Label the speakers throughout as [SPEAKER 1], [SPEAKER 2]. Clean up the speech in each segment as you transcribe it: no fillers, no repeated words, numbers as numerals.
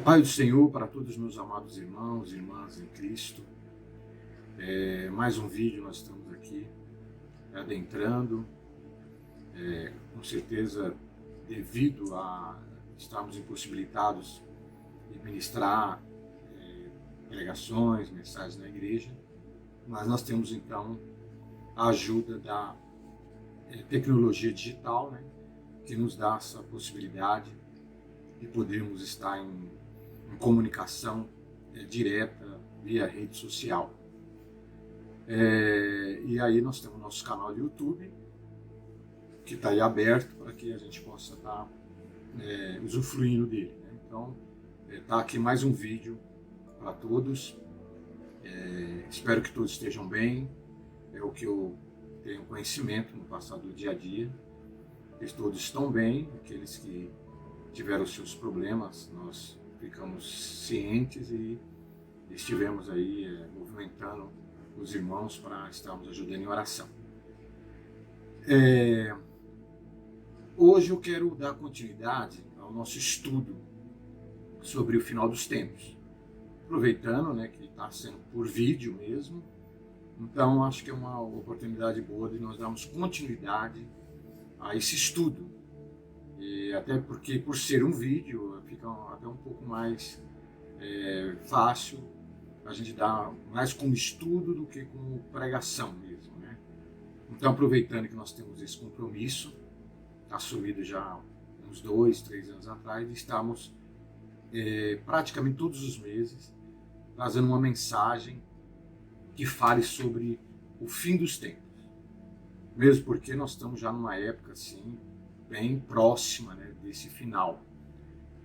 [SPEAKER 1] Pai do Senhor, para todos os meus amados irmãos e irmãs em Cristo, mais um vídeo nós estamos aqui adentrando, com certeza devido a estarmos impossibilitados de ministrar pregações, mensagens na igreja, mas nós temos então a ajuda da tecnologia digital, né, que nos dá essa possibilidade de podermos estar em comunicação direta via rede social. E aí nós temos nosso canal do YouTube, que está aí aberto para que a gente possa estar usufruindo dele, né? Então, está aqui mais um vídeo para todos. Espero que todos estejam bem. É o que eu tenho conhecimento no passado do dia a dia. Que todos estão bem, aqueles que tiveram seus problemas, nós ficamos cientes e estivemos aí movimentando os irmãos para estarmos ajudando em oração. Hoje eu quero dar continuidade ao nosso estudo sobre o final dos tempos, aproveitando, né, que está sendo por vídeo mesmo, então acho que é uma oportunidade boa de nós darmos continuidade a esse estudo. E até porque, por ser um vídeo, fica até um pouco mais fácil a gente dar mais como estudo do que como pregação mesmo, né? Então, aproveitando que nós temos esse compromisso, assumido já uns 2, 3 anos atrás, estamos praticamente todos os meses trazendo uma mensagem que fale sobre o fim dos tempos. Mesmo porque nós estamos já numa época assim, bem próxima, né, desse final.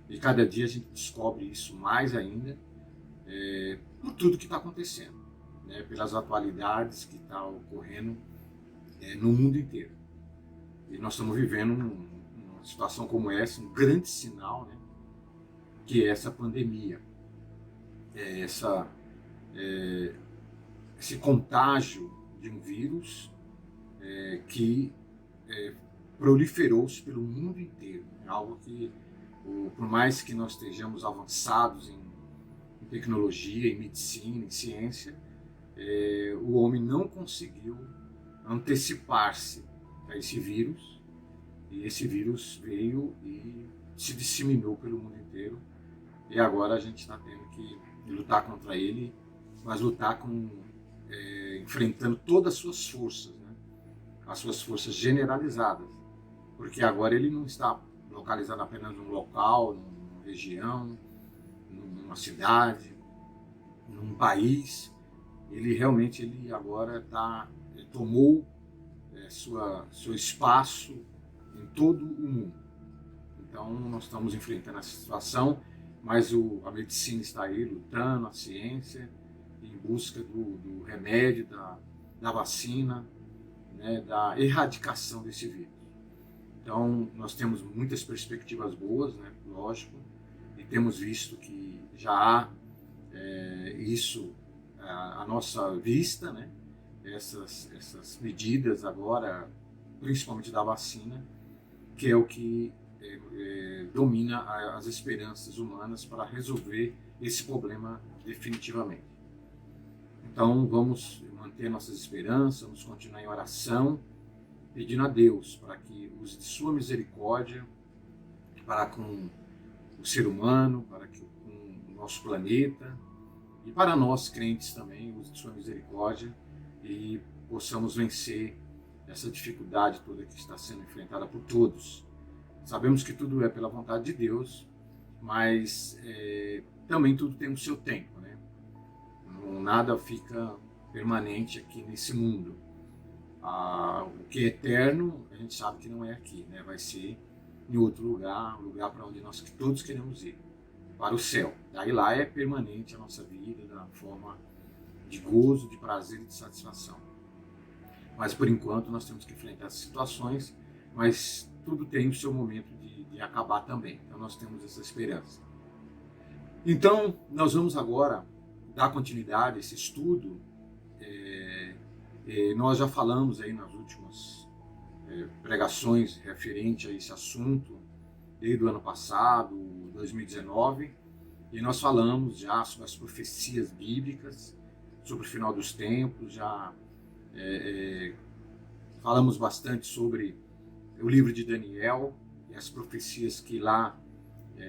[SPEAKER 1] E cada dia a gente descobre isso mais ainda por tudo que está acontecendo, né, pelas atualidades que estão ocorrendo no mundo inteiro. E nós estamos vivendo uma situação como essa, um grande sinal, né, que é essa pandemia, esse contágio de um vírus que proliferou-se pelo mundo inteiro. É algo que, por mais que nós estejamos avançados em tecnologia, em medicina, em ciência, o homem não conseguiu antecipar-se a esse vírus, e esse vírus veio e se disseminou pelo mundo inteiro, e agora a gente está tendo que lutar contra ele, mas lutar enfrentando todas as suas forças, né? As suas forças generalizadas, porque agora ele não está localizado apenas num local, numa região, numa cidade, num país. Ele realmente agora tomou seu espaço em todo o mundo. Então nós estamos enfrentando essa situação, mas a medicina está aí lutando, a ciência, em busca do remédio, da vacina, né, da erradicação desse vírus. Então, nós temos muitas perspectivas boas, né, lógico, e temos visto que já há isso à nossa vista, né, essas medidas agora, principalmente da vacina, que é o que domina as esperanças humanas para resolver esse problema definitivamente. Então, vamos manter nossas esperanças, vamos continuar em oração, pedindo a Deus para que use de sua misericórdia para com o ser humano, para com o nosso planeta, e para nós crentes também, use de sua misericórdia e possamos vencer essa dificuldade toda que está sendo enfrentada por todos. Sabemos que tudo é pela vontade de Deus, mas também tudo tem o seu tempo, né? Nada fica permanente aqui nesse mundo. O que é eterno, a gente sabe que não é aqui, né? Vai ser em outro lugar, um lugar para onde nós todos queremos ir, para o céu. Daí lá é permanente a nossa vida, da forma de gozo, de prazer e de satisfação. Mas por enquanto nós temos que enfrentar essas situações, mas tudo tem o seu momento de acabar também. Então nós temos essa esperança. Então nós vamos agora dar continuidade a esse estudo. Nós já falamos aí nas últimas pregações referente a esse assunto, desde o ano passado, 2019, E nós falamos já sobre as profecias bíblicas, sobre o final dos tempos, já falamos bastante sobre o livro de Daniel e as profecias que lá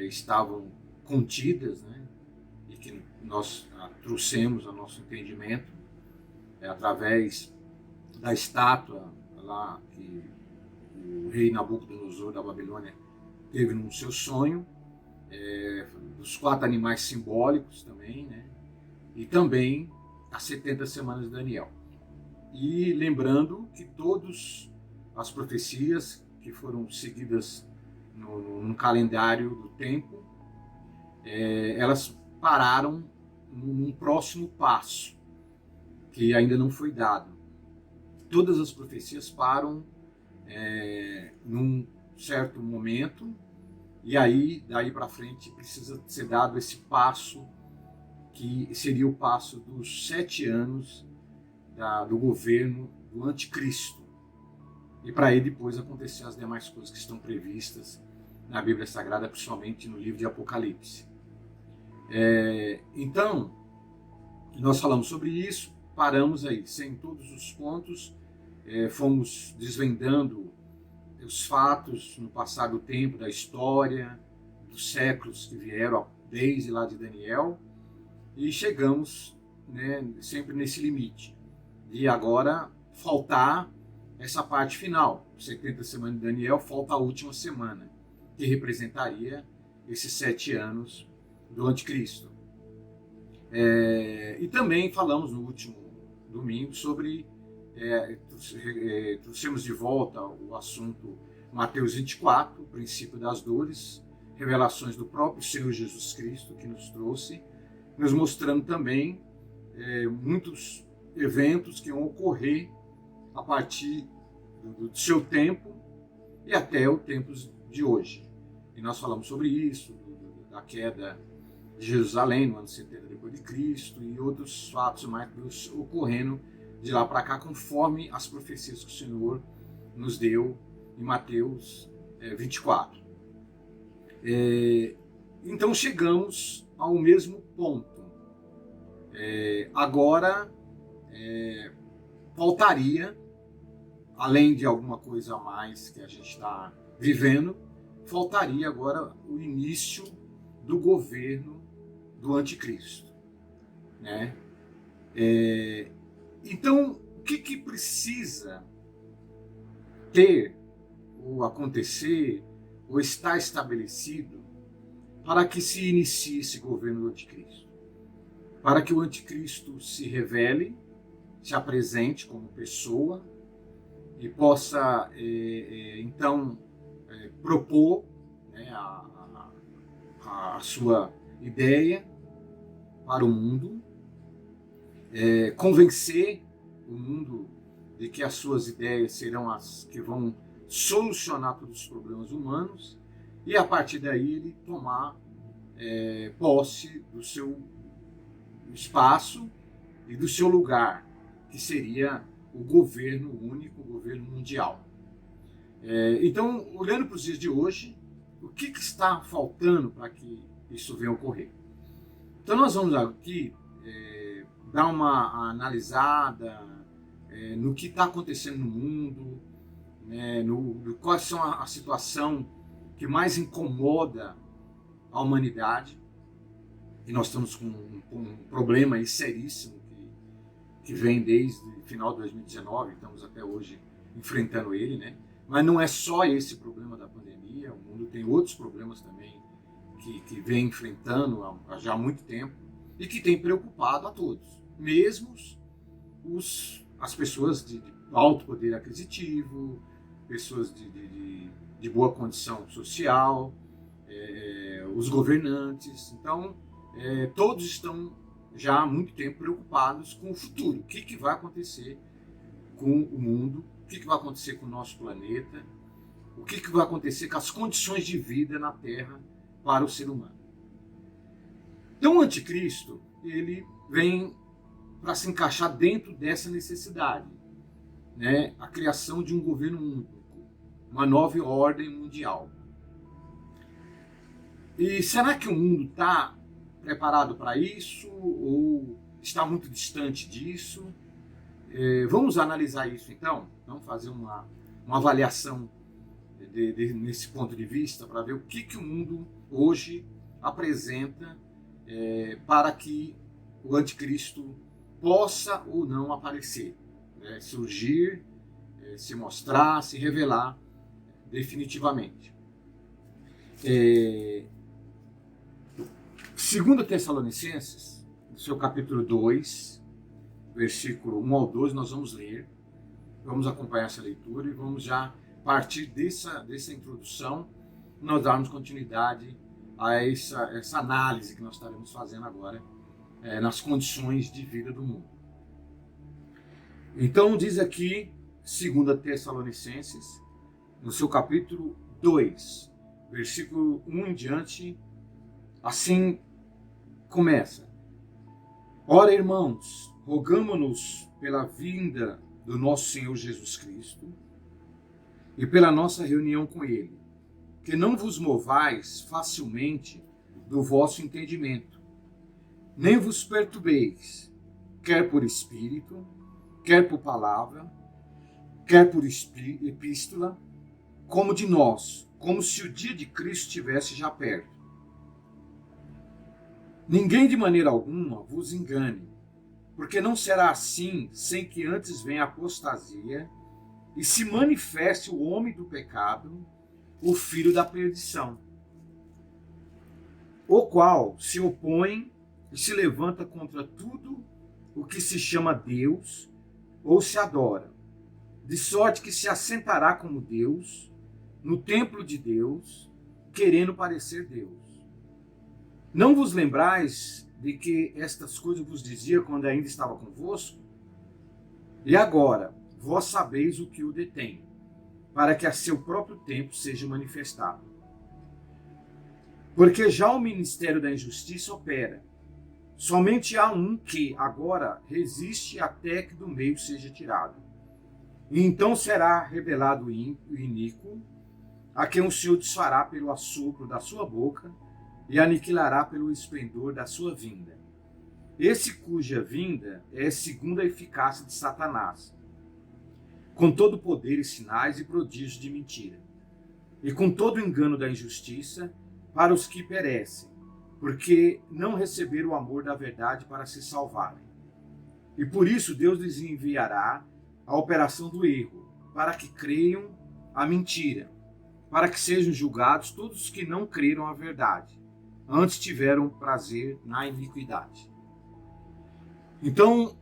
[SPEAKER 1] estavam contidas, né? E que nós trouxemos ao nosso entendimento através da estátua lá que o rei Nabucodonosor da Babilônia teve no seu sonho, dos 4 animais simbólicos também, né? E também as 70 semanas de Daniel. E lembrando que todas as profecias que foram seguidas no calendário do tempo, elas pararam num próximo passo, que ainda não foi dado. Todas as profecias param num certo momento, e aí, daí para frente, precisa ser dado esse passo, que seria o passo dos 7 anos do governo do anticristo. E para ele depois acontecer as demais coisas que estão previstas na Bíblia Sagrada, principalmente no livro de Apocalipse. Então, nós falamos sobre isso, paramos aí, sem todos os pontos, fomos desvendando os fatos no passar do tempo, da história, dos séculos que vieram, desde lá de Daniel, e chegamos, né, sempre nesse limite. E agora faltar essa parte final, 70 semanas de Daniel, falta a última semana, que representaria esses 7 anos do anticristo. E também falamos no último domingo sobre, trouxemos de volta o assunto Mateus 24, o princípio das dores, revelações do próprio Senhor Jesus Cristo que nos trouxe, nos mostrando também muitos eventos que vão ocorrer a partir do seu tempo e até o tempo de hoje. E nós falamos sobre isso, da queda de Jerusalém no ano 70 depois de Cristo e outros fatos mais ocorrendo de lá para cá, conforme as profecias que o Senhor nos deu em Mateus 24. Então chegamos ao mesmo ponto. Agora faltaria, além de alguma coisa a mais que a gente está vivendo, faltaria agora o início do governo do anticristo, né? Então, o que precisa ter, ou acontecer, ou estar estabelecido para que se inicie esse governo do anticristo? Para que o anticristo se revele, se apresente como pessoa e possa, então, propor, né, a sua ideia para o mundo, convencer o mundo de que as suas ideias serão as que vão solucionar todos os problemas humanos, e a partir daí ele tomar posse do seu espaço e do seu lugar, que seria o governo único, o governo mundial. Então, olhando para os dias de hoje, o que está faltando para que isso venha a ocorrer? Então nós vamos aqui dar uma analisada no que está acontecendo no mundo, né, quais são a situação que mais incomoda a humanidade. E nós estamos com um problema aí seríssimo que vem desde o final de 2019, estamos até hoje enfrentando ele, né? Mas não é só esse problema da pandemia, o mundo tem outros problemas também que vem enfrentando já há muito tempo e que tem preocupado a todos, mesmo as pessoas de alto poder aquisitivo, pessoas de boa condição social, os governantes. Então, todos estão já há muito tempo preocupados com o futuro. O que vai acontecer com o mundo? O que vai acontecer com o nosso planeta? O que vai acontecer com as condições de vida na Terra para o ser humano? Então, o anticristo, ele vem para se encaixar dentro dessa necessidade, né? A criação de um governo único, uma nova ordem mundial. E será que o mundo está preparado para isso ou está muito distante disso? Vamos analisar isso então? Vamos fazer uma avaliação nesse ponto de vista para ver o que o mundo hoje apresenta para que o anticristo possa ou não aparecer, surgir, se mostrar, se revelar definitivamente. 2 Tessalonicenses, no seu capítulo 2, versículo 1 ao 12, nós vamos ler, vamos acompanhar essa leitura e vamos já partir dessa introdução, nós darmos continuidade a essa análise que nós estaremos fazendo agora nas condições de vida do mundo. Então diz aqui, 2 Tessalonicenses, no seu capítulo 2, versículo 1 em diante, assim começa. Ora, irmãos, rogamo-nos pela vinda do nosso Senhor Jesus Cristo e pela nossa reunião com Ele, que não vos movais facilmente do vosso entendimento, nem vos perturbeis, quer por espírito, quer por palavra, quer por epístola, como de nós, como se o dia de Cristo estivesse já perto. Ninguém de maneira alguma vos engane, porque não será assim sem que antes venha a apostasia e se manifeste o homem do pecado, o filho da perdição, o qual se opõe e se levanta contra tudo o que se chama Deus ou se adora, de sorte que se assentará como Deus no templo de Deus, querendo parecer Deus. Não vos lembrais de que estas coisas vos dizia quando ainda estava convosco? E agora, vós sabeis o que o detém, para que a seu próprio tempo seja manifestado. Porque já o ministério da injustiça opera. Somente há um que agora resiste até que do meio seja tirado. E então será revelado o iníquo, a quem o Senhor desfará pelo assopro da sua boca e aniquilará pelo esplendor da sua vinda. Esse cuja vinda é segundo a eficácia de Satanás, com todo poder e sinais e prodígios de mentira, e com todo o engano da injustiça para os que perecem, porque não receberam o amor da verdade para se salvarem. E por isso Deus lhes enviará a operação do erro, para que creiam a mentira, para que sejam julgados todos os que não creram a verdade, antes tiveram prazer na iniquidade. Então,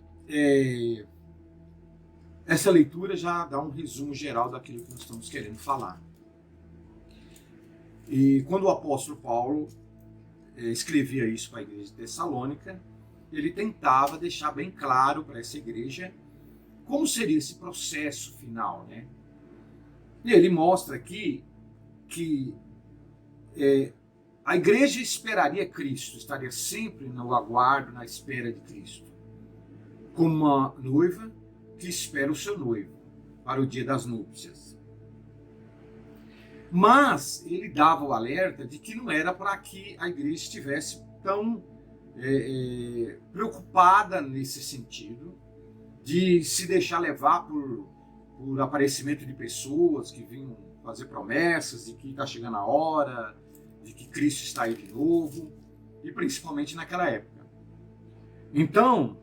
[SPEAKER 1] essa leitura já dá um resumo geral daquilo que nós estamos querendo falar. E quando o apóstolo Paulo escrevia isso para a igreja de Tessalônica, ele tentava deixar bem claro para essa igreja como seria esse processo final, né? E ele mostra aqui que a igreja esperaria Cristo, estaria sempre no aguardo, na espera de Cristo, como uma noiva que espera o seu noivo para o dia das núpcias. Mas ele dava o alerta de que não era para que a igreja estivesse tão preocupada nesse sentido, de se deixar levar por aparecimento de pessoas que vinham fazer promessas de que está chegando a hora, de que Cristo está aí de novo, e principalmente naquela época. Então,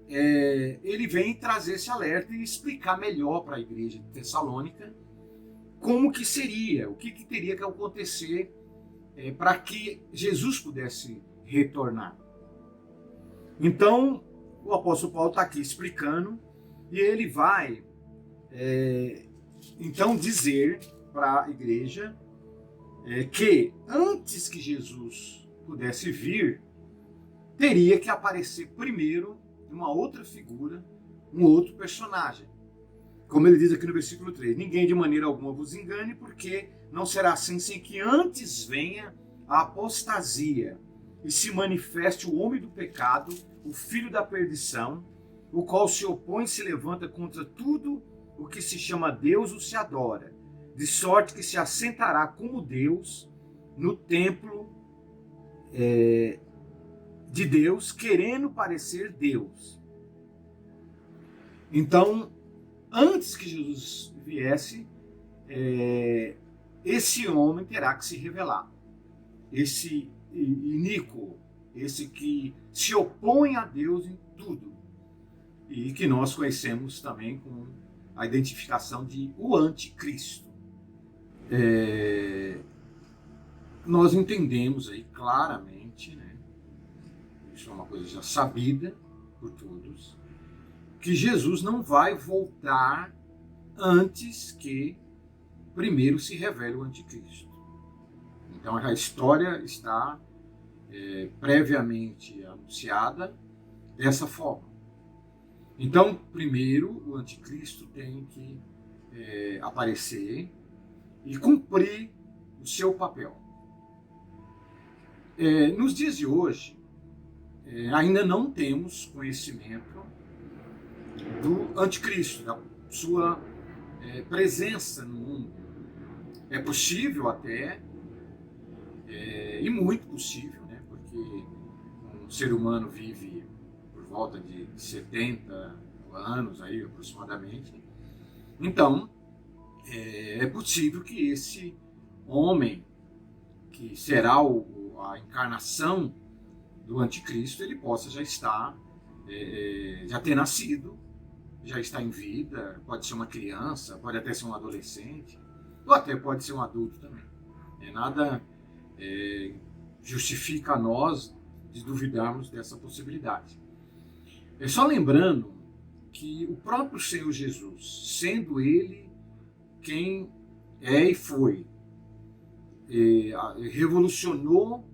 [SPEAKER 1] ele vem trazer esse alerta e explicar melhor para a igreja de Tessalônica como que seria, o que teria que acontecer para que Jesus pudesse retornar. Então, o apóstolo Paulo está aqui explicando e ele vai, então, dizer para a igreja que antes que Jesus pudesse vir, teria que aparecer primeiro uma outra figura, um outro personagem. Como ele diz aqui no versículo 3, ninguém de maneira alguma vos engane, porque não será assim sem que antes venha a apostasia e se manifeste o homem do pecado, o filho da perdição, o qual se opõe e se levanta contra tudo o que se chama Deus ou se adora, de sorte que se assentará como Deus no templo de Deus, querendo parecer Deus. Então, antes que Jesus viesse, esse homem terá que se revelar. Esse iníquo, esse que se opõe a Deus em tudo. E que nós conhecemos também com a identificação de o anticristo. Nós entendemos aí claramente, né, isso é uma coisa já sabida por todos, que Jesus não vai voltar antes que primeiro se revele o anticristo. Então a história está previamente anunciada dessa forma. Então, primeiro, o anticristo tem que aparecer e cumprir o seu papel. Nos dias de hoje, ainda não temos conhecimento do anticristo, da sua presença no mundo. É possível até, e muito possível, né, porque um ser humano vive por volta de 70 anos aí, aproximadamente. Então, é possível que esse homem, que será a encarnação do anticristo, ele possa já estar, já ter nascido, já está em vida, pode ser uma criança, pode até ser um adolescente, ou até pode ser um adulto também. Nada justifica a nós de duvidarmos dessa possibilidade. Só lembrando que o próprio Senhor Jesus, sendo Ele quem é e foi, revolucionou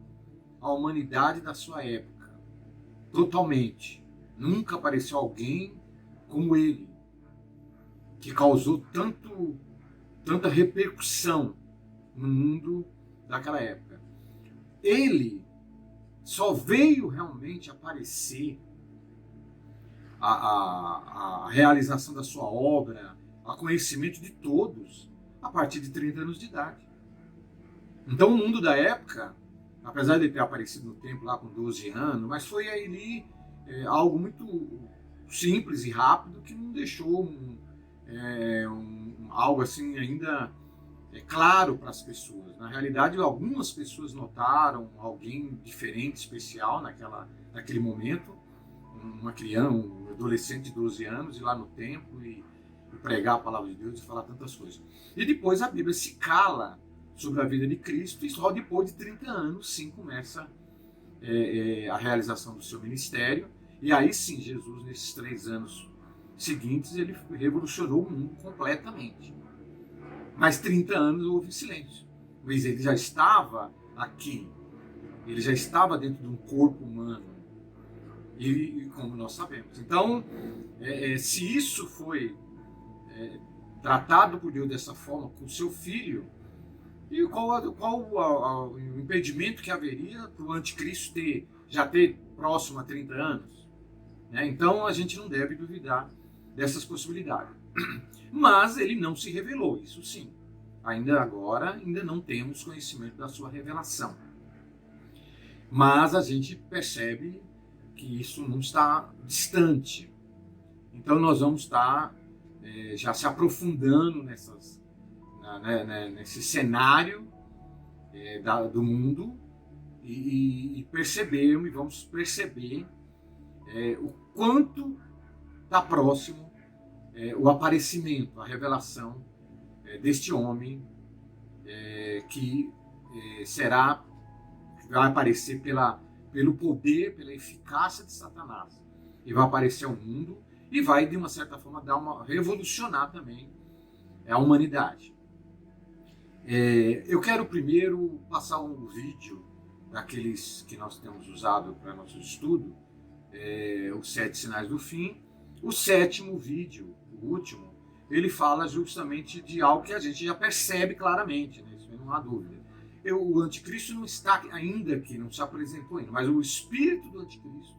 [SPEAKER 1] a humanidade da sua época, totalmente. Nunca apareceu alguém como Ele, que causou tanta repercussão no mundo daquela época. Ele só veio realmente aparecer a realização da sua obra, a conhecimento de todos, a partir de 30 anos de idade. Então o mundo da época, apesar de ele ter aparecido no templo lá com 12 anos, mas foi ali algo muito simples e rápido, que não deixou algo assim ainda claro para as pessoas. Na realidade, algumas pessoas notaram alguém diferente, especial naquele momento, uma criança, um adolescente de 12 anos, ir lá no templo e pregar a palavra de Deus e falar tantas coisas. E depois a Bíblia se cala sobre a vida de Cristo, e só depois de 30 anos sim começa a realização do seu ministério. E aí sim, Jesus, nesses 3 anos seguintes, ele revolucionou o mundo completamente. Mas 30 anos houve silêncio. Mas ele já estava aqui, ele já estava dentro de um corpo humano. E como nós sabemos. Então, se isso foi tratado por Deus dessa forma, com seu filho, e qual o impedimento que haveria para o anticristo já ter próximo a 30 anos? Então, a gente não deve duvidar dessas possibilidades. Mas ele não se revelou, isso sim. Ainda não temos conhecimento da sua revelação. Mas a gente percebe que isso não está distante. Então nós vamos estar já se aprofundando nesse cenário do mundo e vamos perceber o quanto está próximo o aparecimento, a revelação deste homem que vai aparecer pelo poder, pela eficácia de Satanás, e vai aparecer ao mundo e vai, de uma certa forma, revolucionar também a humanidade. Eu quero primeiro passar um vídeo daqueles que nós temos usado para nosso estudo, os 7 sinais do fim. O 7º vídeo, o último, ele fala justamente de algo que a gente já percebe claramente, né? Isso não há dúvida. O anticristo não está ainda aqui, não se apresentou ainda, mas o espírito do anticristo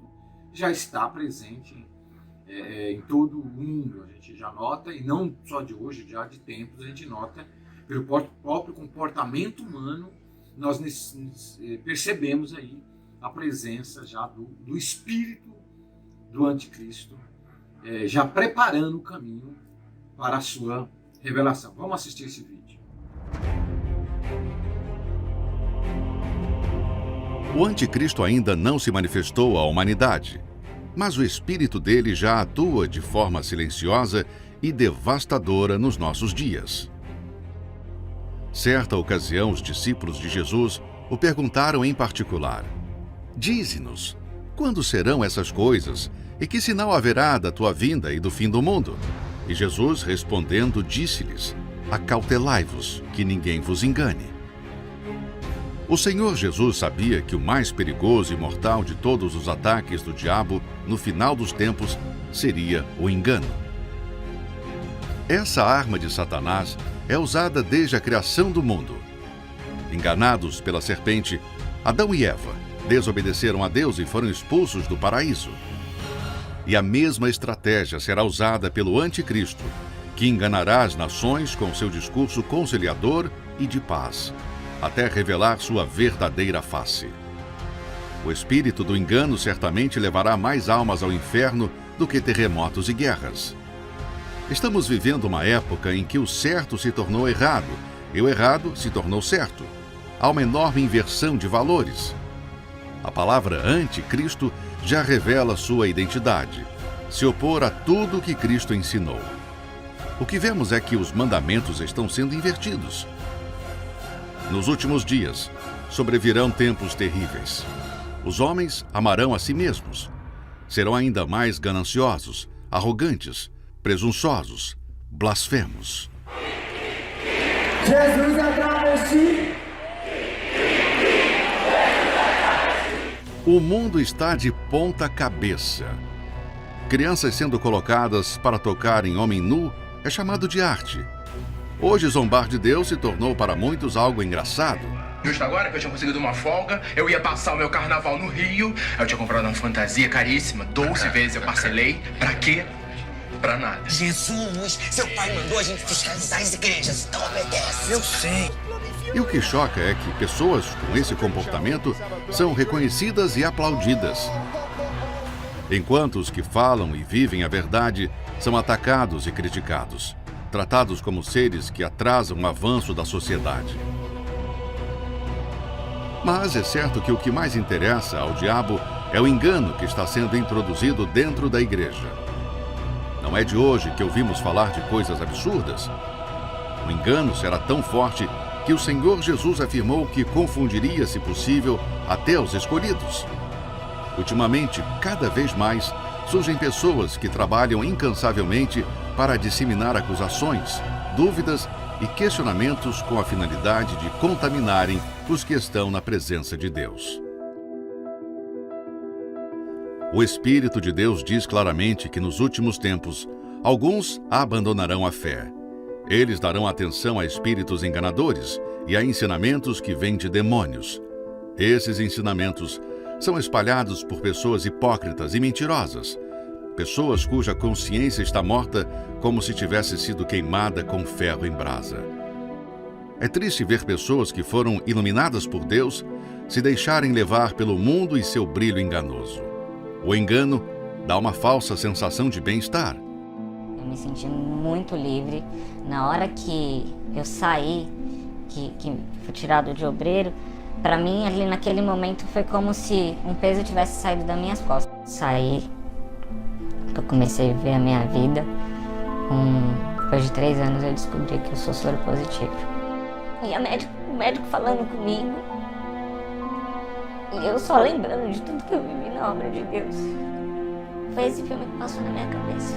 [SPEAKER 1] já está presente em todo o mundo. A gente já nota, e não só de hoje, já de tempos, a gente nota pelo próprio comportamento humano, nós percebemos aí a presença já do espírito do anticristo, já preparando o caminho para a sua revelação. Vamos assistir esse vídeo.
[SPEAKER 2] O anticristo ainda não se manifestou à humanidade, mas o espírito dele já atua de forma silenciosa e devastadora nos nossos dias. Certa ocasião, os discípulos de Jesus o perguntaram em particular: Dize-nos, quando serão essas coisas e que sinal haverá da tua vinda e do fim do mundo? E Jesus, respondendo, disse-lhes: Acautelai-vos, que ninguém vos engane. O Senhor Jesus sabia que o mais perigoso e mortal de todos os ataques do diabo no final dos tempos seria o engano. Essa arma de Satanás é usada desde a criação do mundo. Enganados pela serpente, Adão e Eva desobedeceram a Deus e foram expulsos do paraíso. E a mesma estratégia será usada pelo anticristo, que enganará as nações com seu discurso conciliador e de paz, até revelar sua verdadeira face. O espírito do engano certamente levará mais almas ao inferno do que terremotos e guerras. Estamos vivendo uma época em que o certo se tornou errado e o errado se tornou certo. Há uma enorme inversão de valores. A palavra anticristo já revela sua identidade: se opor a tudo o que Cristo ensinou. O que vemos é que os mandamentos estão sendo invertidos. Nos últimos dias, sobrevirão tempos terríveis. Os homens amarão a si mesmos. Serão ainda mais gananciosos, arrogantes, presunçosos, blasfemos.
[SPEAKER 3] Jesus é travesti!
[SPEAKER 2] O mundo está de ponta cabeça. Crianças sendo colocadas para tocar em homem nu é chamado de arte. Hoje, zombar de Deus se tornou para muitos algo engraçado.
[SPEAKER 4] Justo agora que eu tinha conseguido uma folga, eu ia passar o meu carnaval no Rio, eu tinha comprado uma fantasia caríssima, 12 vezes eu parcelei. Pra quê? Pra nada.
[SPEAKER 5] Jesus, seu pai mandou a gente fiscalizar as igrejas, então obedece.
[SPEAKER 4] Eu sei.
[SPEAKER 2] E o que choca é que pessoas com esse comportamento são reconhecidas e aplaudidas, enquanto os que falam e vivem a verdade são atacados e criticados, tratados como seres que atrasam o avanço da sociedade. Mas é certo que o que mais interessa ao diabo é o engano que está sendo introduzido dentro da igreja. Não é de hoje que ouvimos falar de coisas absurdas. O engano será tão forte que o Senhor Jesus afirmou que confundiria, se possível, até os escolhidos. Ultimamente, cada vez mais, surgem pessoas que trabalham incansavelmente para disseminar acusações, dúvidas e questionamentos com a finalidade de contaminarem os que estão na presença de Deus. O Espírito de Deus diz claramente que nos últimos tempos, alguns abandonarão a fé. Eles darão atenção a espíritos enganadores e a ensinamentos que vêm de demônios. Esses ensinamentos são espalhados por pessoas hipócritas e mentirosas, pessoas cuja consciência está morta como se tivesse sido queimada com ferro em brasa. É triste ver pessoas que foram iluminadas por Deus se deixarem levar pelo mundo e seu brilho enganoso. O engano dá uma falsa sensação de bem-estar.
[SPEAKER 6] Eu me senti muito livre. Na hora que eu saí, que fui tirado de obreiro, para mim ali naquele momento foi como se um peso tivesse saído das minhas costas. Saí, eu comecei a viver a minha vida. Depois de 3 anos eu descobri que eu sou soro positivo. E o médico falando comigo, e eu só lembrando de tudo que eu vivi na obra de Deus. Foi esse filme que passou na minha cabeça.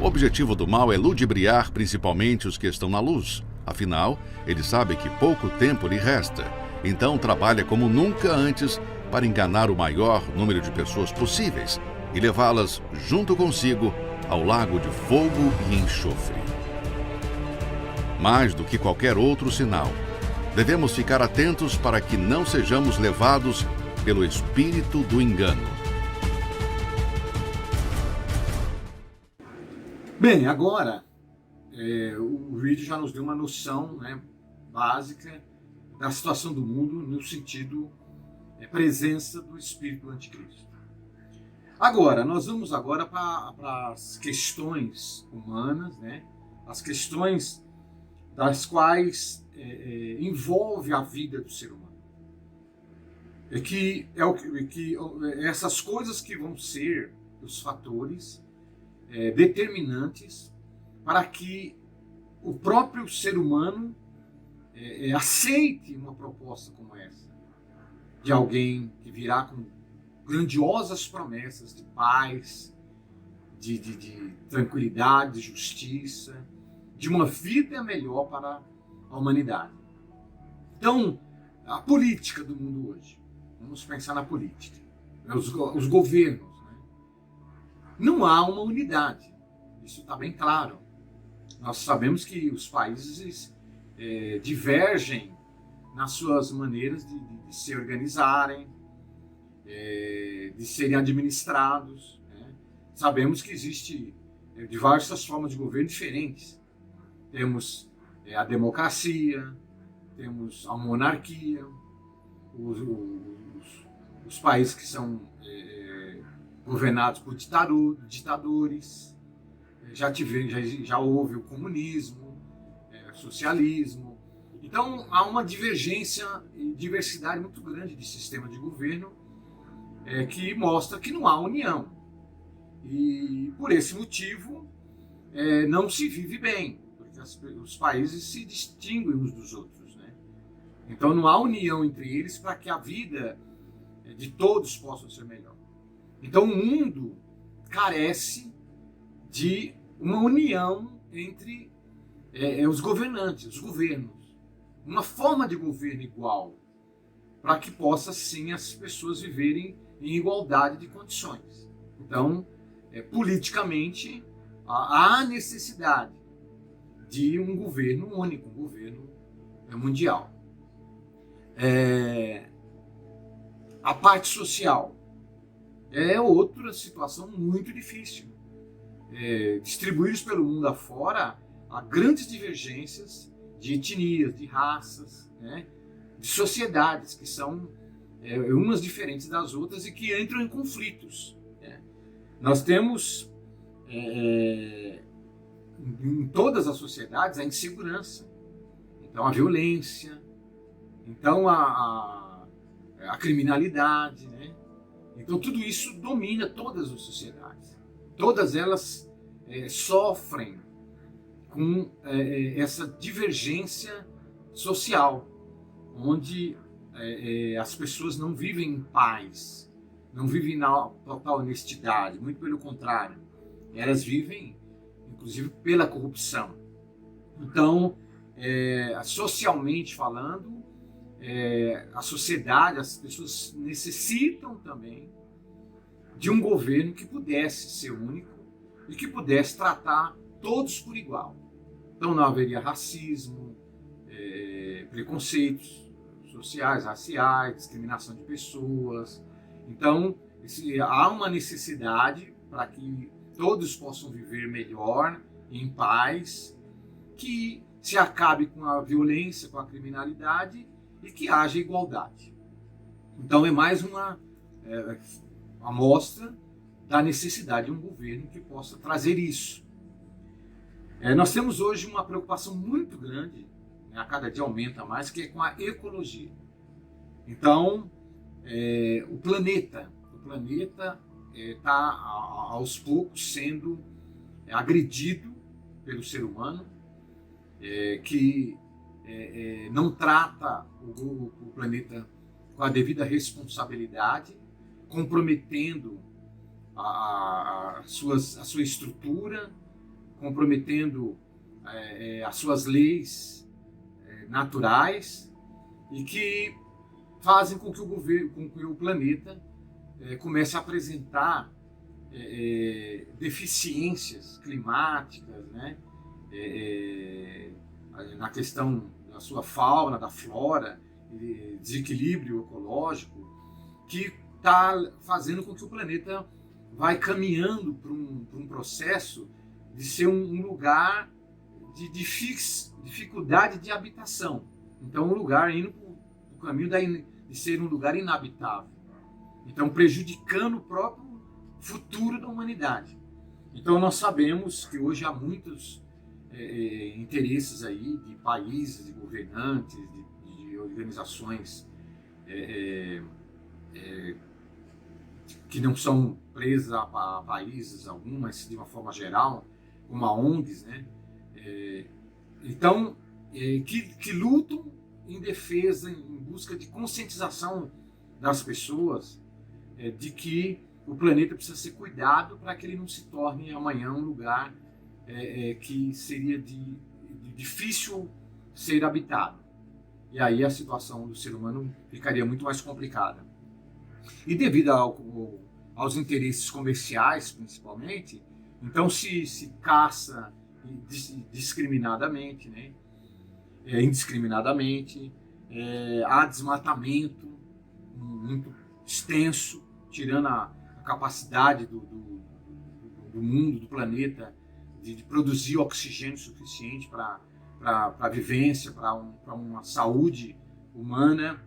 [SPEAKER 2] O objetivo do mal é ludibriar principalmente os que estão na luz. Afinal, ele sabe que pouco tempo lhe resta. Então trabalha como nunca antes para enganar o maior número de pessoas possíveis e levá-las junto consigo ao lago de fogo e enxofre. Mais do que qualquer outro sinal, devemos ficar atentos para que não sejamos levados pelo espírito do engano.
[SPEAKER 1] Bem, agora o vídeo já nos deu uma noção, né, básica da situação do mundo no sentido presença do espírito anticristo. Agora, nós vamos agora para as questões humanas, né? As questões das quais envolve a vida do ser humano. Essas coisas que vão ser os fatores determinantes para que o próprio ser humano aceite uma proposta como essa, de alguém que virá com grandiosas promessas de paz, de tranquilidade, de justiça, de uma vida melhor para a humanidade. Então, a política do mundo hoje, vamos pensar na política, os governos, né? Não há uma unidade, isso está bem claro. Nós sabemos que os países divergem nas suas maneiras de se organizarem, de serem administrados, né? Sabemos que existe diversas formas de governo diferentes. Temos a democracia, temos a monarquia, os países que são governados por ditadores, já houve o comunismo, socialismo. Então há uma divergência e diversidade muito grande de sistema de governo que mostra que não há união. E por esse motivo não se vive bem, porque os países se distinguem uns dos outros, né? Então não há união entre eles para que a vida de todos possa ser melhor. Então o mundo carece de uma união entre os governantes, os governos. Uma forma de governo igual, para que possa sim as pessoas viverem em igualdade de condições. Então, politicamente, há necessidade de um governo único, um governo mundial. A parte social é outra situação muito difícil. Distribuídos pelo mundo afora, há grandes divergências de etnias, de raças, né? De sociedades que são umas diferentes das outras e que entram em conflitos. Né? Nós temos em todas as sociedades a insegurança, então a violência, então a criminalidade, né? Então tudo isso domina todas as sociedades. Todas elas sofrem com essa divergência social, onde as pessoas não vivem em paz, não vivem na total honestidade, muito pelo contrário, elas vivem, inclusive, pela corrupção. Então, socialmente falando, a sociedade, as pessoas necessitam também de um governo que pudesse ser único e que pudesse tratar todos por igual. Então não haveria racismo, preconceitos sociais, raciais, discriminação de pessoas. Então há uma necessidade para que todos possam viver melhor, em paz, que se acabe com a violência, com a criminalidade e que haja igualdade. Então é mais uma amostra da necessidade de um governo que possa trazer isso. Nós temos hoje uma preocupação muito grande, né, a cada dia aumenta mais, que é com a ecologia. Então, o planeta está aos poucos sendo agredido pelo ser humano, que não trata o planeta com a devida responsabilidade, comprometendo a sua estrutura, comprometendo as suas leis naturais e que fazem com que o planeta comece a apresentar deficiências climáticas, né? Na questão da sua fauna, da flora, desequilíbrio ecológico, que está fazendo com que o planeta vai caminhando para um processo de ser um lugar de dificuldade de habitação. Então, um lugar indo para o caminho de ser um lugar inabitável. Então, prejudicando o próprio futuro da humanidade. Então, nós sabemos que hoje há muitos interesses aí de países, de governantes, de organizações que não são presas a países algumas, de uma forma geral, como a ONGs, né? Então, que lutam em defesa, em busca de conscientização das pessoas de que o planeta precisa ser cuidado para que ele não se torne amanhã um lugar que seria de difícil ser habitado. E aí a situação do ser humano ficaria muito mais complicada. E devido aos interesses comerciais, principalmente, então se caça discriminadamente, né? Indiscriminadamente, há desmatamento muito extenso, tirando a capacidade do mundo, do planeta, de produzir oxigênio suficiente para a vivência, para uma saúde humana.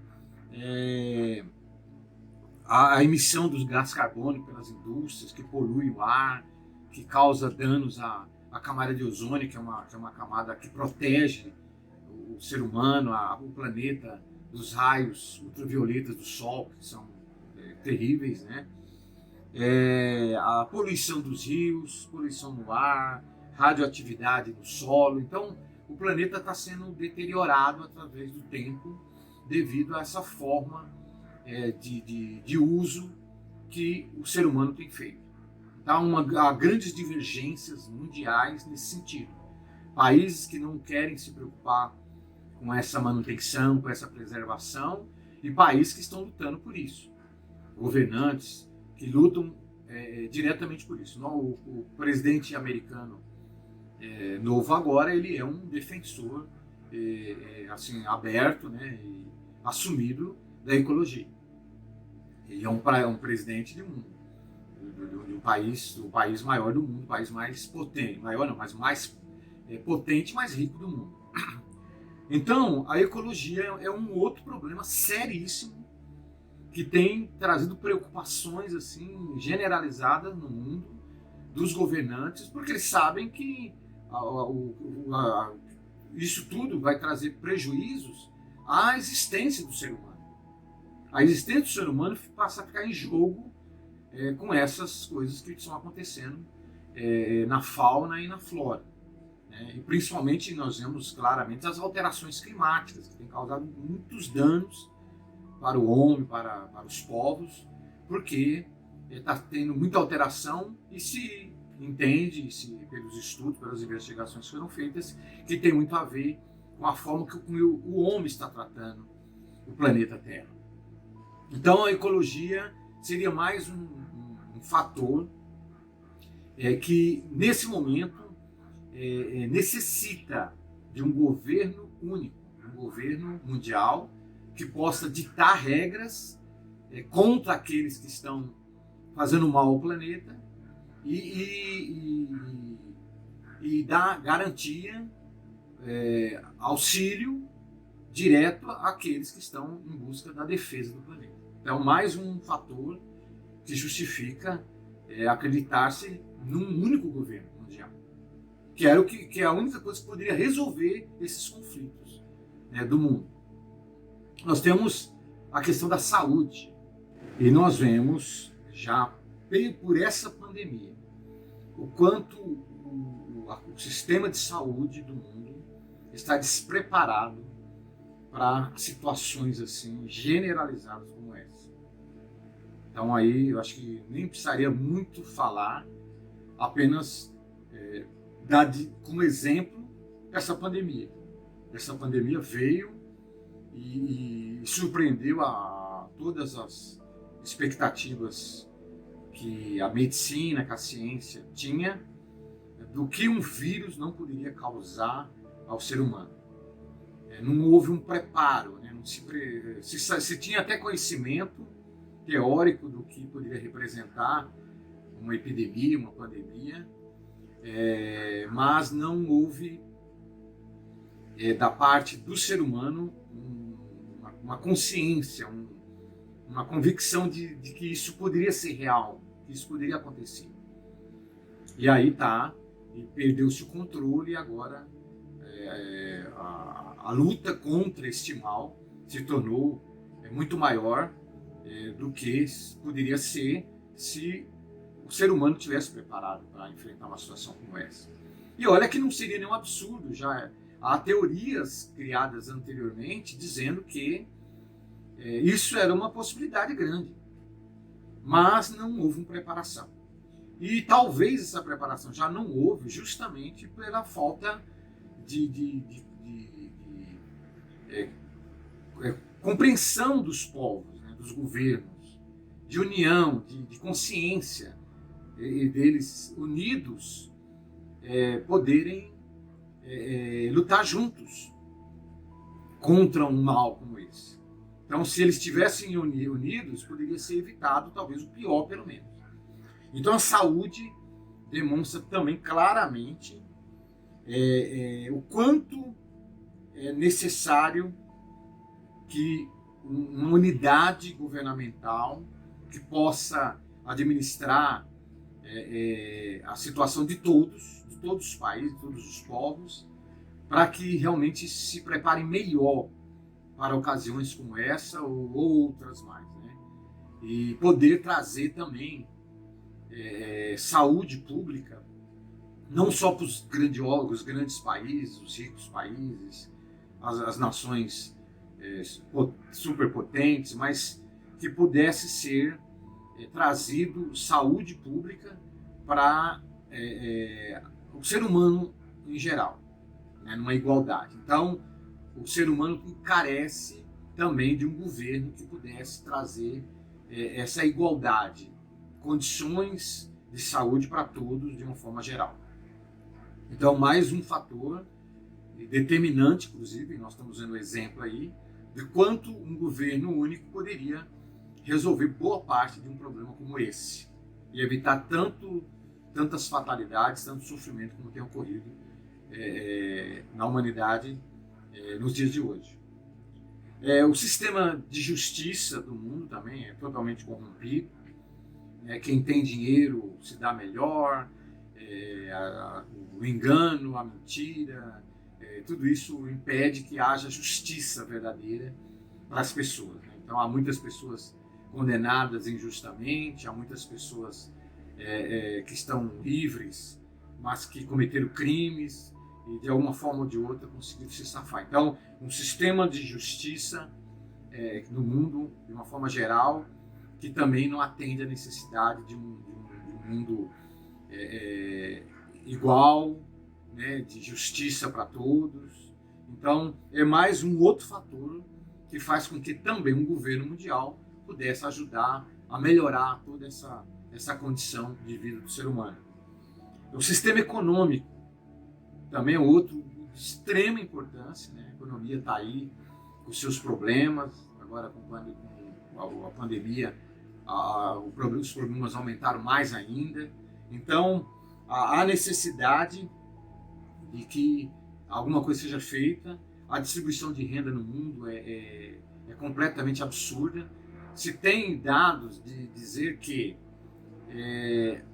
[SPEAKER 1] A emissão dos gases carbônicos pelas indústrias, que poluem o ar, que causa danos à camada de ozônio, que é uma camada que protege o ser humano, o planeta, dos raios ultravioletas do Sol, que são terríveis, né? A poluição dos rios, poluição no ar, radioatividade no solo. Então, o planeta está sendo deteriorado através do tempo devido a essa forma de uso que o ser humano tem feito. Então, há grandes divergências mundiais nesse sentido. Países que não querem se preocupar com essa manutenção, com essa preservação, e países que estão lutando por isso. Governantes que lutam diretamente por isso. O presidente americano novo agora, ele é um defensor assim, aberto, né, e assumido da ecologia. Ele é um presidente de um país, o país maior do mundo, o país mais potente, maior não, mas mais potente, mais rico do mundo. Então, a ecologia é um outro problema seríssimo que tem trazido preocupações assim generalizadas no mundo dos governantes, porque eles sabem que isso tudo vai trazer prejuízos à existência do ser humano. A existência do ser humano passa a ficar em jogo com essas coisas que estão acontecendo na fauna e na flora. E principalmente nós vemos claramente as alterações climáticas, que têm causado muitos danos para o homem, para os povos, porque está tendo muita alteração e se entende, pelos estudos, pelas investigações que foram feitas, que tem muito a ver com a forma que o homem está tratando o planeta Terra. Então a ecologia seria mais um fator que, nesse momento, necessita de um governo único, um governo mundial que possa ditar regras contra aqueles que estão fazendo mal ao planeta e dar garantia, auxílio direto àqueles que estão em busca da defesa do planeta. Então, mais um fator que justifica acreditar-se num único governo mundial, que é a única coisa que poderia resolver esses conflitos do mundo. Nós temos a questão da saúde, e nós vemos já por essa pandemia o quanto o sistema de saúde do mundo está despreparado para situações assim generalizadas como essa. Então aí eu acho que nem precisaria muito falar, apenas dar como exemplo essa pandemia. Essa pandemia veio e surpreendeu a todas as expectativas que a medicina, que a ciência tinha do que um vírus não poderia causar ao ser humano. Não houve um preparo, né? Não se tinha até conhecimento teórico do que poderia representar uma epidemia, uma pandemia, mas não houve da parte do ser humano uma consciência, uma convicção de que isso poderia ser real, que isso poderia acontecer. E aí e perdeu-se o controle, e agora a luta contra este mal se tornou muito maior do que poderia ser se o ser humano tivesse preparado para enfrentar uma situação como essa. E olha que não seria nenhum absurdo, já há teorias criadas anteriormente dizendo que isso era uma possibilidade grande, mas não houve uma preparação. E talvez essa preparação já não houve justamente pela falta de compreensão dos povos, né, dos governos, de união, de consciência, e deles unidos poderem lutar juntos contra um mal como esse. Então, se eles estivessem unidos, poderia ser evitado talvez o pior, pelo menos. Então, a saúde demonstra também claramente o quanto é necessário que uma unidade governamental que possa administrar a situação de todos os países, de todos os povos, para que realmente se preparem melhor para ocasiões como essa ou outras mais, né? E poder trazer também saúde pública, não só para os grandes países, os ricos países, as nações superpotentes, mas que pudesse ser trazido saúde pública para o ser humano em geral, né, numa igualdade. Então, o ser humano carece também de um governo que pudesse trazer essa igualdade, condições de saúde para todos de uma forma geral. Então, mais um fator determinante, inclusive, nós estamos vendo um exemplo aí, de quanto um governo único poderia resolver boa parte de um problema como esse e evitar tantas fatalidades, tanto sofrimento como tem ocorrido na humanidade nos dias de hoje. O sistema de justiça do mundo também é totalmente corrompido. Quem tem dinheiro se dá melhor, o engano, a mentira, tudo isso impede que haja justiça verdadeira para as pessoas, né? Então há muitas pessoas condenadas injustamente, há muitas pessoas que estão livres, mas que cometeram crimes e de alguma forma ou de outra conseguiram se safar. Então, um sistema de justiça no mundo, de uma forma geral, que também não atende à necessidade de um mundo igual, né, de justiça para todos. Então, é mais um outro fator que faz com que também um governo mundial pudesse ajudar a melhorar toda essa condição de vida do ser humano. O sistema econômico também é outro de extrema importância, né? A economia está aí com seus problemas, agora com a pandemia os problemas aumentaram mais ainda. Então, há necessidade de que alguma coisa seja feita. A distribuição de renda no mundo é completamente absurda. Se tem dados de dizer que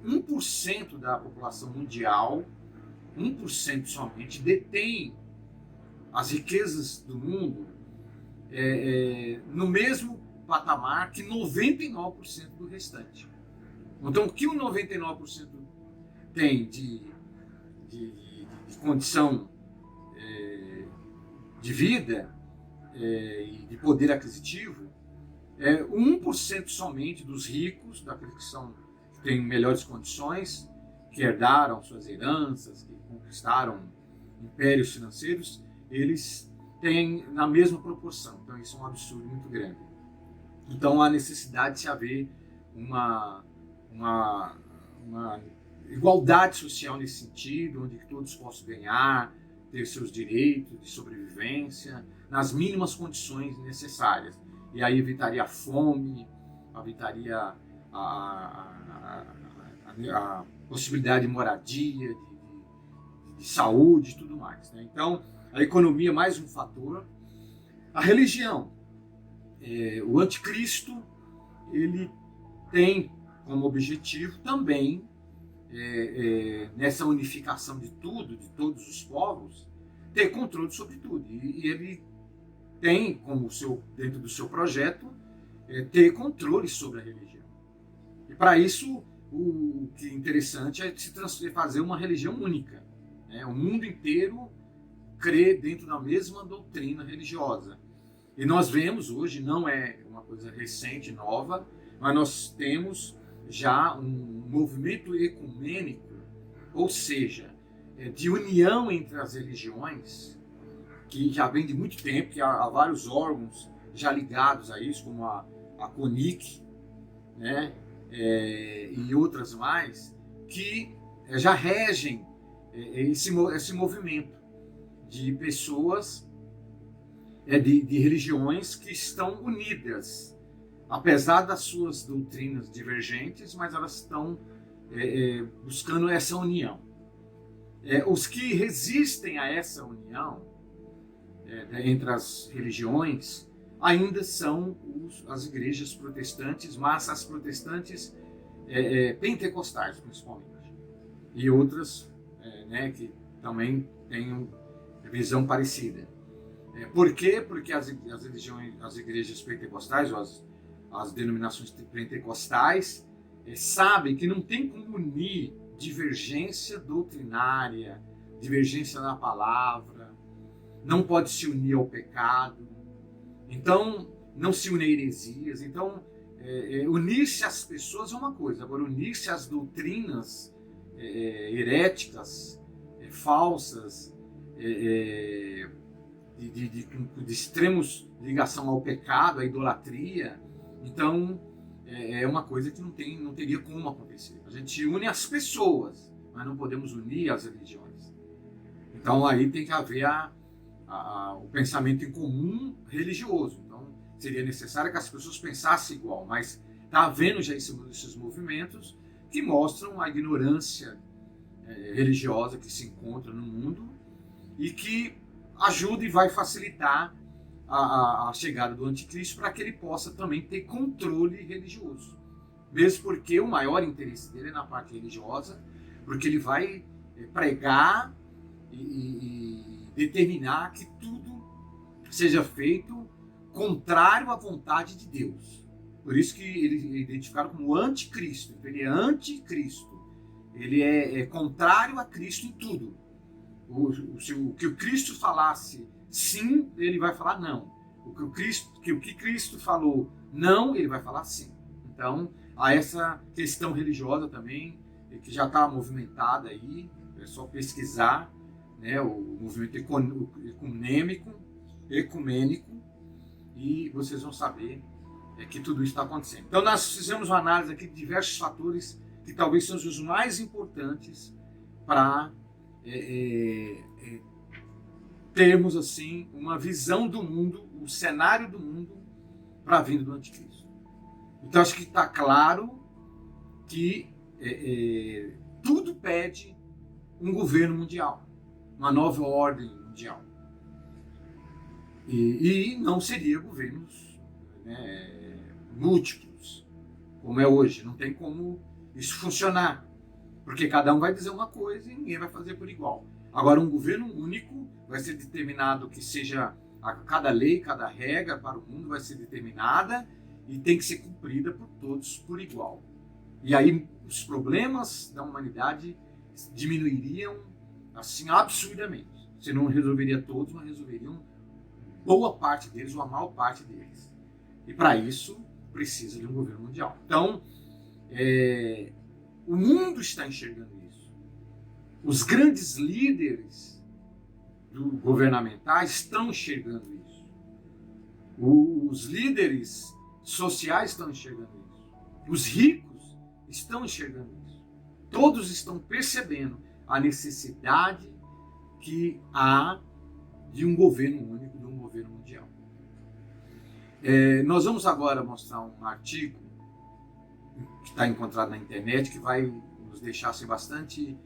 [SPEAKER 1] 1% da população mundial, 1% somente, detém as riquezas do mundo no mesmo patamar que 99% do restante. Então, o que o 99% tem de condição de vida e de poder aquisitivo, 1% somente dos ricos, daqueles que têm melhores condições, que herdaram suas heranças, que conquistaram impérios financeiros, eles têm na mesma proporção. Então isso é um absurdo muito grande. Então há necessidade de se haver uma igualdade social nesse sentido, onde todos possam ganhar, ter seus direitos de sobrevivência, nas mínimas condições necessárias. E aí evitaria a fome, evitaria a possibilidade de moradia, de saúde e tudo mais, né? Então, a economia é mais um fator. A religião o anticristo, ele tem como objetivo também, nessa unificação de tudo, de todos os povos, ter controle sobre tudo. E ele tem como dentro do seu projeto ter controle sobre a religião. E para isso, o que é interessante é fazer uma religião única. O mundo inteiro crê dentro da mesma doutrina religiosa. E nós vemos hoje, não é uma coisa recente, nova, mas nós temos já um movimento ecumênico, ou seja, de união entre as religiões, que já vem de muito tempo, que há vários órgãos já ligados a isso, como a CONIC, né, e outras mais, que já regem esse movimento de pessoas, de religiões que estão unidas, apesar das suas doutrinas divergentes, mas elas estão buscando essa união. Os que resistem a essa união entre as religiões ainda são as igrejas protestantes, mas as protestantes pentecostais, principalmente, e outras que também têm visão parecida. Por quê? Porque as igrejas pentecostais, ou as denominações pentecostais, sabem que não tem como unir divergência doutrinária, divergência na palavra, não pode se unir ao pecado, então não se une a heresias. Então, unir-se às pessoas é uma coisa, agora unir-se às doutrinas heréticas, falsas, de extremos ligação ao pecado, à idolatria, então é uma coisa que não teria como acontecer. A gente une as pessoas, mas não podemos unir as religiões. Então aí tem que haver o pensamento em comum religioso. Então seria necessário que as pessoas pensassem igual, mas está havendo já esses movimentos que mostram a ignorância religiosa que se encontra no mundo e que ajuda e vai facilitar a chegada do anticristo para que ele possa também ter controle religioso. Mesmo porque o maior interesse dele é na parte religiosa, porque ele vai pregar e determinar que tudo seja feito contrário à vontade de Deus. Por isso que ele é identificado como anticristo. Ele é anticristo. Ele é contrário a Cristo em tudo. O que o Cristo falasse sim, ele vai falar não. O que Cristo falou não, ele vai falar sim. Então, há essa questão religiosa também, que já está movimentada aí, é só pesquisar, né, o movimento ecumênico, e vocês vão saber que tudo isso está acontecendo. Então, nós fizemos uma análise aqui de diversos fatores que talvez sejam os mais importantes para termos assim uma visão do mundo, o cenário do mundo para a vinda do anticristo. Então acho que está claro que tudo pede um governo mundial, uma nova ordem mundial. E não seria governos múltiplos, como é hoje. Não tem como isso funcionar, porque cada um vai dizer uma coisa e ninguém vai fazer por igual. Agora, um governo único vai ser determinado que seja cada lei, cada regra para o mundo vai ser determinada e tem que ser cumprida por todos por igual. E aí os problemas da humanidade diminuiriam assim absurdamente. Você não resolveria todos, mas resolveriam boa parte deles ou a maior parte deles. E para isso precisa de um governo mundial. Então, o mundo está enxergando isso. Os grandes líderes governamentais estão enxergando isso. Os líderes sociais estão enxergando isso. Os ricos estão enxergando isso. Todos estão percebendo a necessidade que há de um governo único, de um governo mundial. Nós vamos agora mostrar um artigo que está encontrado na internet que vai nos deixar assim, bastante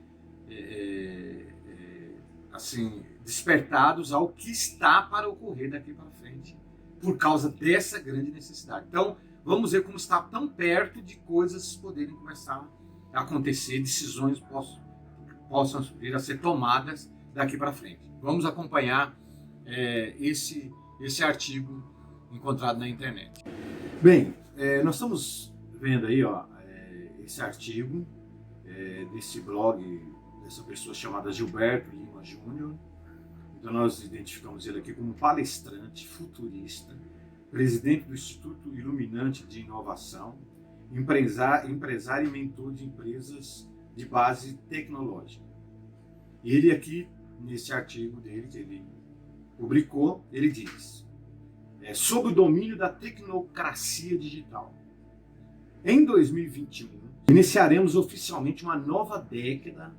[SPEAKER 1] assim, despertados ao que está para ocorrer daqui para frente, por causa dessa grande necessidade. Então, vamos ver como está tão perto de coisas poderem começar a acontecer, decisões possam vir a ser tomadas daqui para frente. Vamos acompanhar esse artigo encontrado na internet. Bem, nós estamos vendo aí esse artigo desse blog dessa pessoa chamada Gilberto Lima Júnior. Então nós identificamos ele aqui como palestrante, futurista, presidente do Instituto Iluminante de Inovação, empresário e mentor de empresas de base tecnológica. Ele aqui, nesse artigo dele que ele publicou, ele diz: sob o domínio da tecnocracia digital. Em 2021, iniciaremos oficialmente uma nova década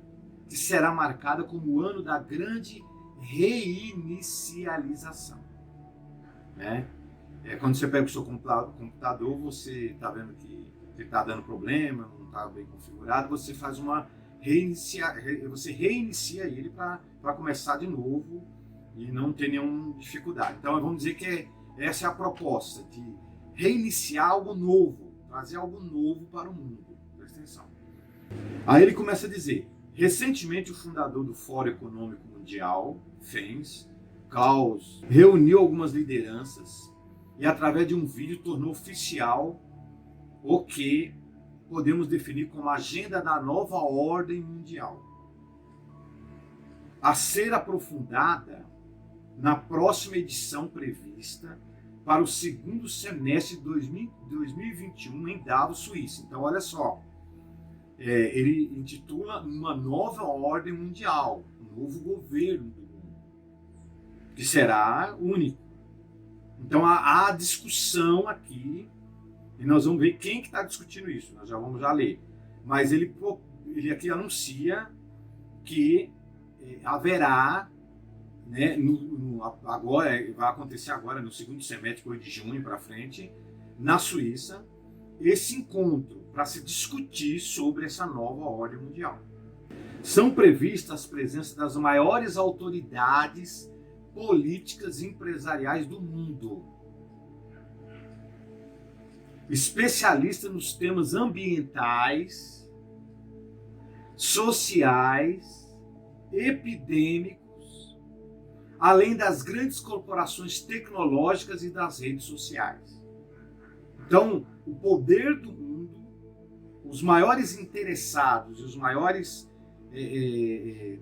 [SPEAKER 1] que será marcada como o ano da grande reinicialização. Quando você pega o seu computador, você está vendo que está dando problema, não está bem configurado, você faz você reinicia ele para começar de novo e não ter nenhuma dificuldade. Então vamos dizer que essa é a proposta, de reiniciar algo novo, trazer algo novo para o mundo. Presta atenção. Aí ele começa a dizer: recentemente o fundador do Fórum Econômico Mundial, FENS, Klaus, reuniu algumas lideranças e através de um vídeo tornou oficial o que podemos definir como a agenda da nova ordem mundial, a ser aprofundada na próxima edição prevista para o segundo semestre de 2021 em Davos, Suíça. Então, olha só, ele intitula uma nova ordem mundial, um novo governo do mundo, que será único. Então, há discussão aqui, e nós vamos ver quem que está discutindo isso, nós vamos ler. Mas ele aqui anuncia que haverá, agora vai acontecer agora no segundo semestre, depois de junho para frente, na Suíça, esse encontro para se discutir sobre essa nova ordem mundial. São previstas as presenças das maiores autoridades políticas e empresariais do mundo, especialistas nos temas ambientais, sociais, epidêmicos, além das grandes corporações tecnológicas e das redes sociais. Então, o poder do mundo, os maiores interessados, os maiores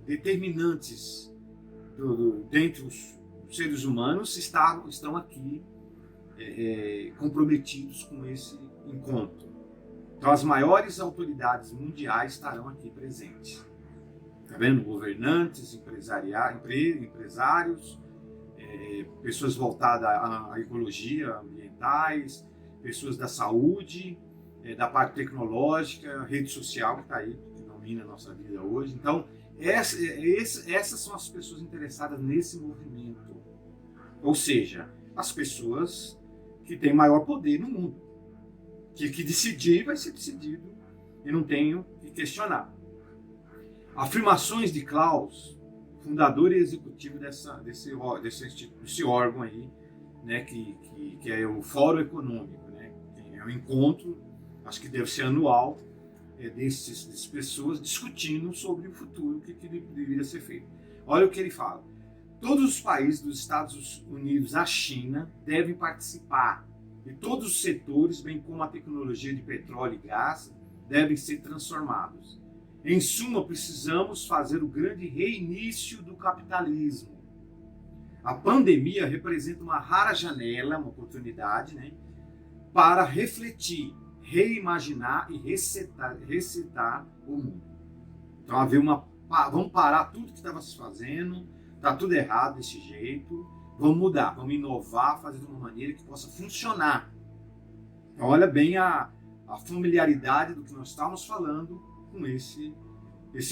[SPEAKER 1] determinantes dentre os seres humanos estão aqui comprometidos com esse encontro. Então, as maiores autoridades mundiais estarão aqui presentes. Tá vendo? Governantes, empresários, pessoas voltadas à ecologia, ambientais, pessoas da saúde, da parte tecnológica, rede social que está aí, que domina a nossa vida hoje. Então, essas são as pessoas interessadas nesse movimento. Ou seja, as pessoas que têm maior poder no mundo. Que decidir vai ser decidido e não tenho que questionar. Afirmações de Klaus, fundador e executivo desse órgão aí, que é o Fórum Econômico, que é um encontro, acho que deve ser anual, dessas pessoas discutindo sobre o futuro, o que deveria ser feito. Olha o que ele fala. Todos os países dos Estados Unidos à China devem participar e todos os setores, bem como a tecnologia de petróleo e gás, devem ser transformados. Em suma, precisamos fazer o grande reinício do capitalismo. A pandemia representa uma rara janela, uma oportunidade, para refletir, reimaginar e resetar o mundo. Então, vamos parar tudo que estava se fazendo, está tudo errado desse jeito, vamos mudar, vamos inovar, fazer de uma maneira que possa funcionar. Então, olha bem a familiaridade do que nós estamos falando com esse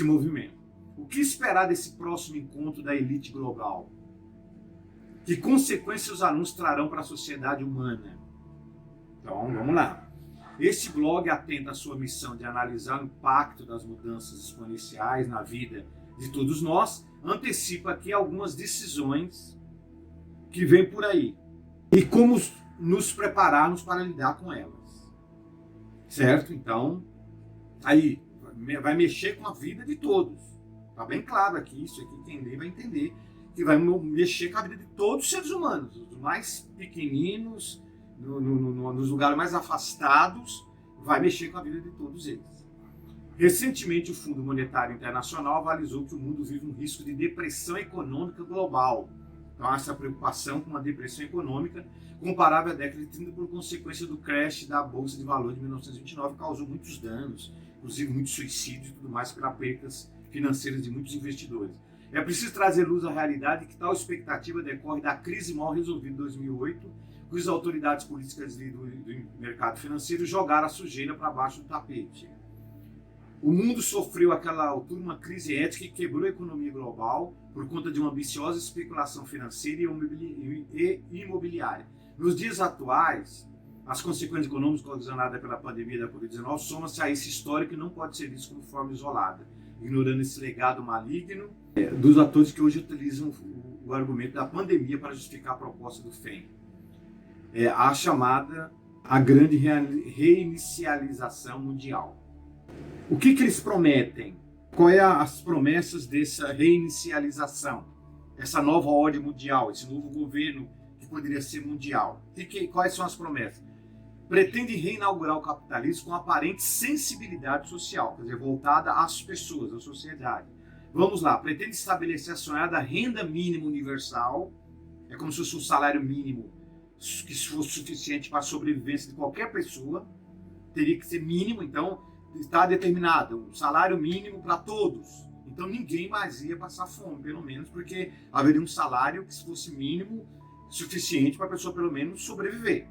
[SPEAKER 1] movimento. O que esperar desse próximo encontro da elite global? Que consequências os anúncios trarão para a sociedade humana? Então, vamos lá. Este blog atenta à sua missão de analisar o impacto das mudanças exponenciais na vida de todos nós, antecipa aqui algumas decisões que vêm por aí. e como nos prepararmos para lidar com elas. Certo? Então, aí vai mexer com a vida de todos. Está bem claro aqui, isso aqui quem lê vai entender, que vai mexer com a vida de todos os seres humanos, os mais pequeninos, nos lugares mais afastados, vai mexer com a vida de todos eles. Recentemente, o Fundo Monetário Internacional avalizou que o mundo vive um risco de depressão econômica global. Então, essa preocupação com uma depressão econômica comparável à década de 30 por consequência do crash da Bolsa de Valores de 1929, causou muitos danos, inclusive muitos suicídios e tudo mais, pelas percas financeiras de muitos investidores. É preciso trazer luz à realidade que tal expectativa decorre da crise mal resolvida em 2008, cujas autoridades políticas do mercado financeiro jogaram a sujeira para baixo do tapete. O mundo sofreu àquela altura uma crise ética que quebrou a economia global por conta de uma ambiciosa especulação financeira e imobiliária. Nos dias atuais, as consequências econômicas ocasionadas pela pandemia da Covid-19 somam-se a esse histórico que não pode ser visto como forma isolada, ignorando esse legado maligno dos atores que hoje utilizam o argumento da pandemia para justificar a proposta do FEM. A chamada a grande reinicialização mundial. O que eles prometem? Quais as promessas dessa reinicialização? Essa nova ordem mundial, esse novo governo que poderia ser mundial. Quais são as promessas? Pretende reinaugurar o capitalismo com aparente sensibilidade social, quer dizer, voltada às pessoas, à sociedade. Vamos lá, pretende estabelecer a sonhada renda mínima universal, é como se fosse um salário mínimo que fosse suficiente para a sobrevivência de qualquer pessoa, teria que ser mínimo, então está determinado um salário mínimo para todos. Então ninguém mais ia passar fome, pelo menos, porque haveria um salário que fosse mínimo suficiente para a pessoa pelo menos sobreviver.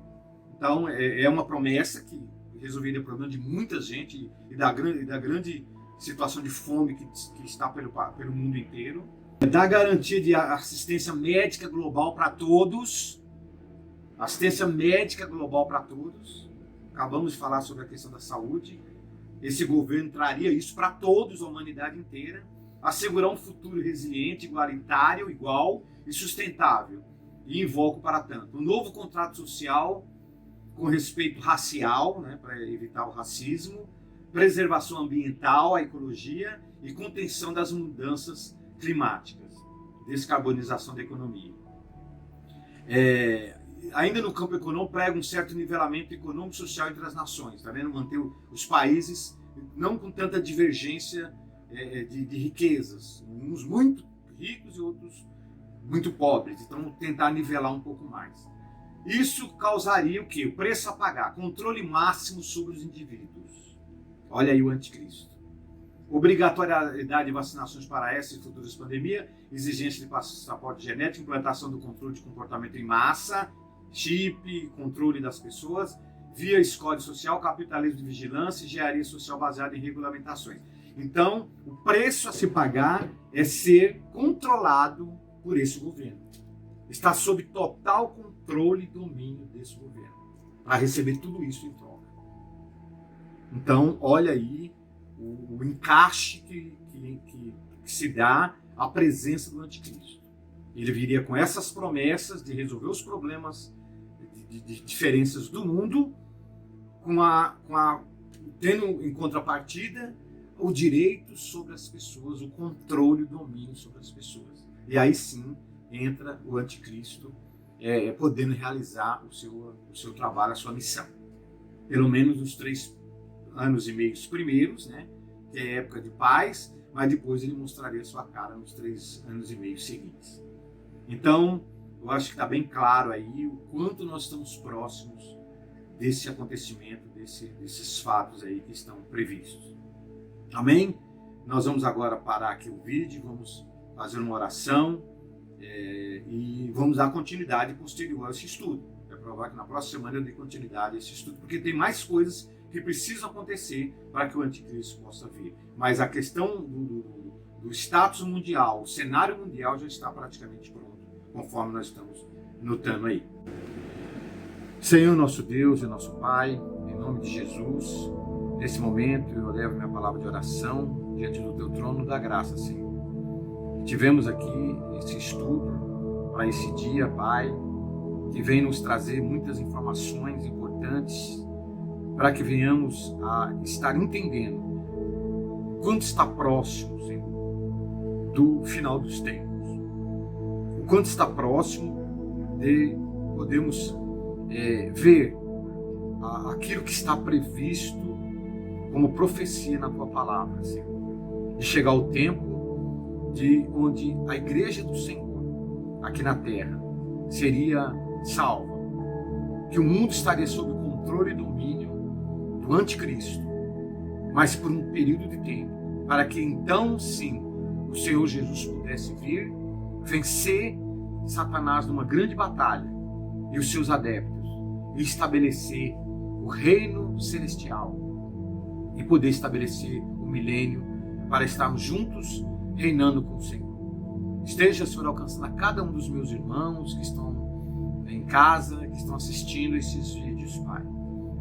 [SPEAKER 1] Então é uma promessa que resolveria o problema de muita gente e da grande situação de fome que está pelo mundo inteiro. Dá garantia de assistência médica global para todos. Assistência médica global para todos. Acabamos de falar sobre a questão da saúde. Esse governo traria isso para todos, a humanidade inteira. Assegurar um futuro resiliente, igualitário, igual e sustentável. E invoco para tanto um novo contrato social com respeito racial, né, para evitar o racismo, preservação ambiental, a ecologia e contenção das mudanças climáticas, descarbonização da economia. Ainda no campo econômico, prega um certo nivelamento econômico e social entre as nações, tá vendo? Manter os países não com tanta divergência de riquezas, uns muito ricos e outros muito pobres, então tentar nivelar um pouco mais. Isso causaria o quê? O preço a pagar, controle máximo sobre os indivíduos. Olha aí o anticristo. Obrigatoriedade de vacinações para essa e futuras pandemias, exigência de passaporte genético, implantação do controle de comportamento em massa, chip, controle das pessoas, via escolha social, capitalismo de vigilância e engenharia social baseada em regulamentações. Então, o preço a se pagar é ser controlado por esse governo. Está sob total controle e domínio desse governo, para receber tudo isso em troca. Então, olha aí o encaixe que se dá à presença do anticristo. Ele viria com essas promessas de resolver os problemas de diferenças do mundo, tendo em contrapartida o direito sobre as pessoas, o controle e o domínio sobre as pessoas. E aí sim entra o anticristo podendo realizar o seu trabalho, a sua missão. Pelo menos nos 3 anos e meio primeiros, né, que é época de paz, mas depois ele mostraria sua cara nos 3 anos e meio seguintes. Então, eu acho que está bem claro aí o quanto nós estamos próximos desse acontecimento, desses fatos aí que estão previstos. Amém? Nós vamos agora parar aqui o vídeo, vamos fazer uma oração e vamos dar continuidade posterior a esse estudo. É provar que na próxima semana eu dei continuidade a esse estudo, porque tem mais coisas que precisam acontecer para que o anticristo possa vir. Mas a questão do status mundial, o cenário mundial já está praticamente pronto, conforme nós estamos notando aí. Senhor, nosso Deus e nosso Pai, em nome de Jesus, nesse momento eu levo minha palavra de oração diante do Teu trono da graça, Senhor. Tivemos aqui esse estudo para esse dia, Pai, que vem nos trazer muitas informações importantes para que venhamos a estar entendendo quanto está próximo, Senhor, do final dos tempos. O quanto está próximo de podermos ver aquilo que está previsto como profecia na Tua Palavra, Senhor. E chegar o tempo onde a igreja do Senhor, aqui na terra, seria salva. Que o mundo estaria sob o controle e domínio do anticristo, mas por um período de tempo, para que então sim o Senhor Jesus pudesse vir, vencer Satanás numa grande batalha e os seus adeptos, e estabelecer o reino celestial e poder estabelecer o milênio para estarmos juntos reinando com o Senhor. Esteja, Senhor, alcançando a cada um dos meus irmãos que estão em casa, que estão assistindo esses vídeos, Pai.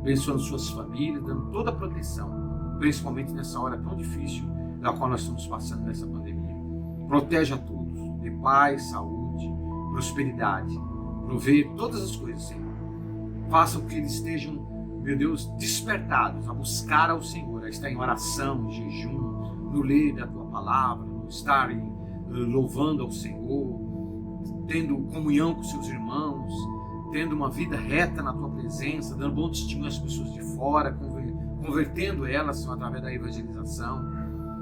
[SPEAKER 1] Abençoando suas famílias, dando toda a proteção, principalmente nessa hora tão difícil da qual nós estamos passando nessa pandemia. Proteja a todos, dê paz, saúde, prosperidade, prover todas as coisas, Senhor. Faça com que eles estejam, meu Deus, despertados a buscar ao Senhor, a estar em oração, em jejum, no ler da Tua Palavra, no estar louvando ao Senhor, tendo comunhão com seus irmãos, tendo uma vida reta na Tua presença, dando bom testemunho às pessoas de fora, convertendo elas, Senhor, através da evangelização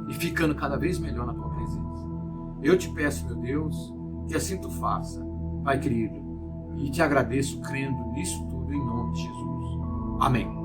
[SPEAKER 1] e ficando cada vez melhor na Tua presença. Eu te peço, meu Deus, que assim Tu faça, Pai querido, e te agradeço crendo nisso tudo em nome de Jesus. Amém.